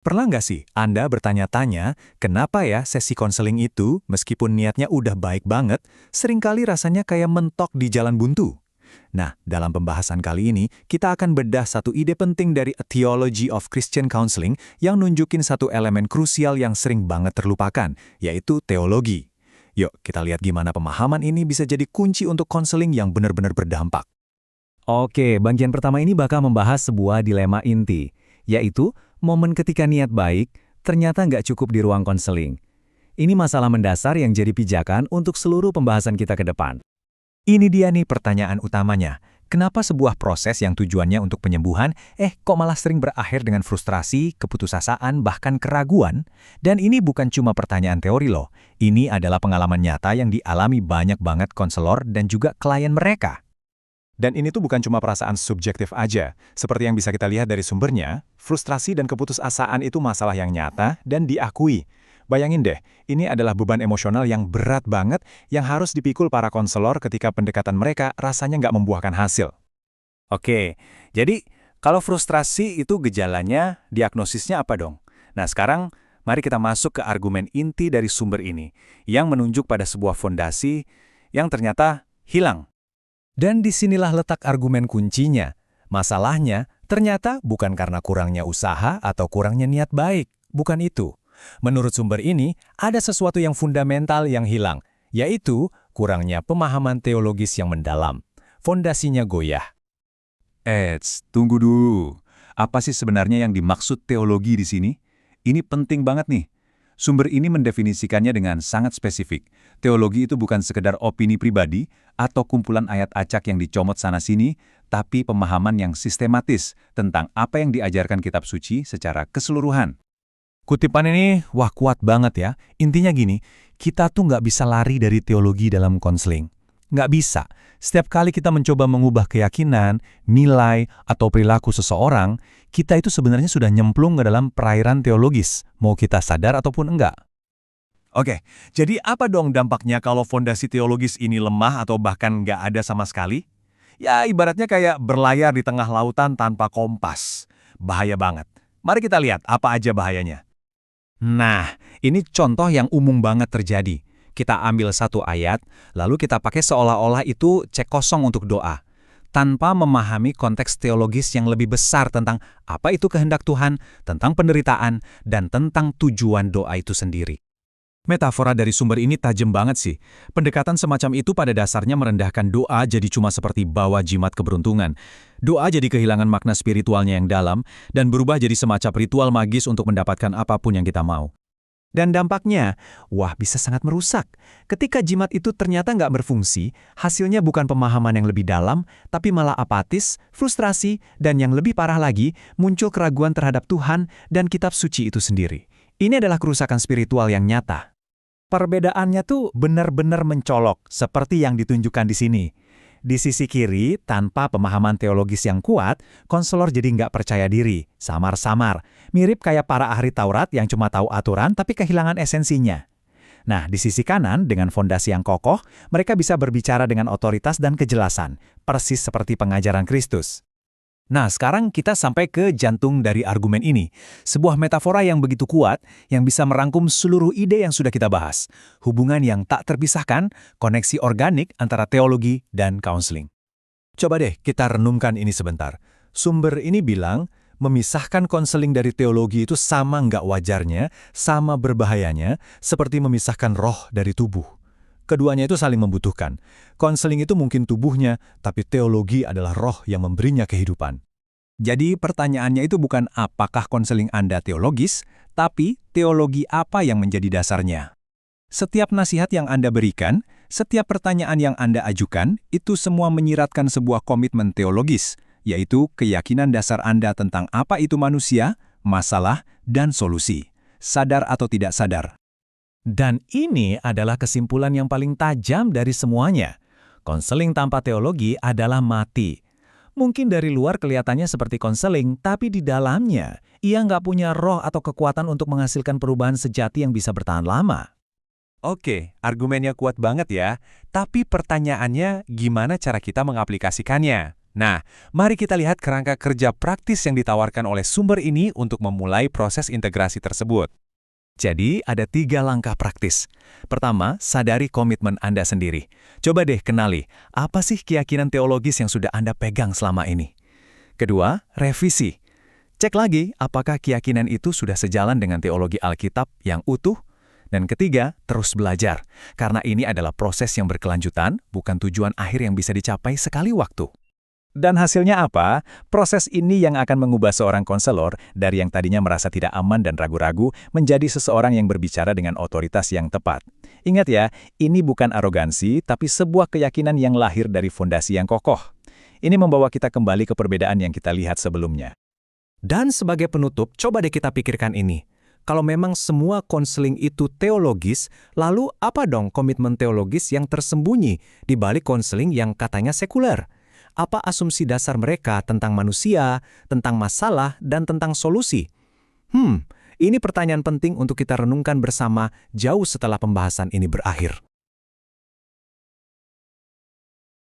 Pernah nggak sih Anda bertanya-tanya, kenapa ya sesi konseling itu, meskipun niatnya udah baik banget, seringkali rasanya kayak mentok di jalan buntu? Nah, dalam pembahasan kali ini, kita akan bedah satu ide penting dari A Theology of Christian Counseling yang nunjukin satu elemen krusial yang sering banget terlupakan, yaitu teologi. Yuk, kita lihat gimana pemahaman ini bisa jadi kunci untuk konseling yang benar-benar berdampak. Oke, bagian pertama ini bakal membahas sebuah dilema inti, yaitu momen ketika niat baik ternyata nggak cukup di ruang konseling. Ini masalah mendasar yang jadi pijakan untuk seluruh pembahasan kita ke depan. Ini dia nih pertanyaan utamanya. Kenapa sebuah proses yang tujuannya untuk penyembuhan, kok malah sering berakhir dengan frustrasi, keputusasaan, bahkan keraguan? Dan ini bukan cuma pertanyaan teori loh. Ini adalah pengalaman nyata yang dialami banyak banget konselor dan juga klien mereka. Dan ini tuh bukan cuma perasaan subjektif aja. Seperti yang bisa kita lihat dari sumbernya, frustrasi dan keputusasaan itu masalah yang nyata dan diakui. Bayangin deh, ini adalah beban emosional yang berat banget yang harus dipikul para konselor ketika pendekatan mereka rasanya nggak membuahkan hasil. Oke, jadi kalau frustrasi itu gejalanya, diagnosisnya apa dong? Nah sekarang, mari kita masuk ke argumen inti dari sumber ini, yang menunjuk pada sebuah fondasi yang ternyata hilang. Dan disinilah letak argumen kuncinya. Masalahnya, ternyata bukan karena kurangnya usaha atau kurangnya niat baik. Bukan itu. Menurut sumber ini, ada sesuatu yang fundamental yang hilang, yaitu kurangnya pemahaman teologis yang mendalam. Fondasinya goyah. Tunggu dulu. Apa sih sebenarnya yang dimaksud teologi di sini? Ini penting banget nih. Sumber ini mendefinisikannya dengan sangat spesifik. Teologi itu bukan sekedar opini pribadi atau kumpulan ayat acak yang dicomot sana-sini, tapi pemahaman yang sistematis tentang apa yang diajarkan kitab suci secara keseluruhan. Kutipan ini, wah kuat banget ya. Intinya gini, kita tuh nggak bisa lari dari teologi dalam konseling. Nggak bisa. Setiap kali kita mencoba mengubah keyakinan, nilai, atau perilaku seseorang, kita itu sebenarnya sudah nyemplung ke dalam perairan teologis, mau kita sadar ataupun enggak. Oke, jadi apa dong dampaknya kalau fondasi teologis ini lemah atau bahkan nggak ada sama sekali? Ya, ibaratnya kayak berlayar di tengah lautan tanpa kompas. Bahaya banget. Mari kita lihat apa aja bahayanya. Nah, ini contoh yang umum banget terjadi. Kita ambil satu ayat, lalu kita pakai seolah-olah itu cek kosong untuk doa, tanpa memahami konteks teologis yang lebih besar tentang apa itu kehendak Tuhan, tentang penderitaan, dan tentang tujuan doa itu sendiri. Metafora dari sumber ini tajam banget sih. Pendekatan semacam itu pada dasarnya merendahkan doa jadi cuma seperti bawa jimat keberuntungan. Doa jadi kehilangan makna spiritualnya yang dalam dan berubah jadi semacam ritual magis untuk mendapatkan apapun yang kita mau. Dan dampaknya, wah bisa sangat merusak. Ketika jimat itu ternyata nggak berfungsi, hasilnya bukan pemahaman yang lebih dalam, tapi malah apatis, frustrasi, dan yang lebih parah lagi, muncul keraguan terhadap Tuhan dan kitab suci itu sendiri. Ini adalah kerusakan spiritual yang nyata. Perbedaannya tuh benar-benar mencolok, seperti yang ditunjukkan di sini. Di sisi kiri, tanpa pemahaman teologis yang kuat, konselor jadi nggak percaya diri, samar-samar. Mirip kayak para ahli Taurat yang cuma tahu aturan tapi kehilangan esensinya. Nah, di sisi kanan, dengan fondasi yang kokoh, mereka bisa berbicara dengan otoritas dan kejelasan, persis seperti pengajaran Kristus. Nah, sekarang kita sampai ke jantung dari argumen ini. Sebuah metafora yang begitu kuat, yang bisa merangkum seluruh ide yang sudah kita bahas. Hubungan yang tak terpisahkan, koneksi organik antara teologi dan counseling. Coba deh kita renungkan ini sebentar. Sumber ini bilang, memisahkan konseling dari teologi itu sama nggak wajarnya, sama berbahayanya, seperti memisahkan roh dari tubuh. Keduanya itu saling membutuhkan. Konseling itu mungkin tubuhnya, tapi teologi adalah roh yang memberinya kehidupan. Jadi pertanyaannya itu bukan apakah konseling Anda teologis, tapi teologi apa yang menjadi dasarnya. Setiap nasihat yang Anda berikan, setiap pertanyaan yang Anda ajukan, itu semua menyiratkan sebuah komitmen teologis, yaitu keyakinan dasar Anda tentang apa itu manusia, masalah, dan solusi. Sadar atau tidak sadar. Dan ini adalah kesimpulan yang paling tajam dari semuanya. Konseling tanpa teologi adalah mati. Mungkin dari luar kelihatannya seperti konseling, tapi di dalamnya, ia nggak punya roh atau kekuatan untuk menghasilkan perubahan sejati yang bisa bertahan lama. Oke, argumennya kuat banget ya. Tapi pertanyaannya, gimana cara kita mengaplikasikannya? Nah, mari kita lihat kerangka kerja praktis yang ditawarkan oleh sumber ini untuk memulai proses integrasi tersebut. Jadi, ada 3 langkah praktis. Pertama, sadari komitmen Anda sendiri. Coba deh kenali, apa sih keyakinan teologis yang sudah Anda pegang selama ini? Kedua, revisi. Cek lagi apakah keyakinan itu sudah sejalan dengan teologi Alkitab yang utuh. Dan ketiga, terus belajar. Karena ini adalah proses yang berkelanjutan, bukan tujuan akhir yang bisa dicapai sekali waktu. Dan hasilnya apa? Proses ini yang akan mengubah seorang konselor dari yang tadinya merasa tidak aman dan ragu-ragu menjadi seseorang yang berbicara dengan otoritas yang tepat. Ingat ya, ini bukan arogansi, tapi sebuah keyakinan yang lahir dari fondasi yang kokoh. Ini membawa kita kembali ke perbedaan yang kita lihat sebelumnya. Dan sebagai penutup, coba deh kita pikirkan ini. Kalau memang semua konseling itu teologis, lalu apa dong komitmen teologis yang tersembunyi di balik konseling yang katanya sekuler? Apa asumsi dasar mereka tentang manusia, tentang masalah, dan tentang solusi? Ini pertanyaan penting untuk kita renungkan bersama jauh setelah pembahasan ini berakhir.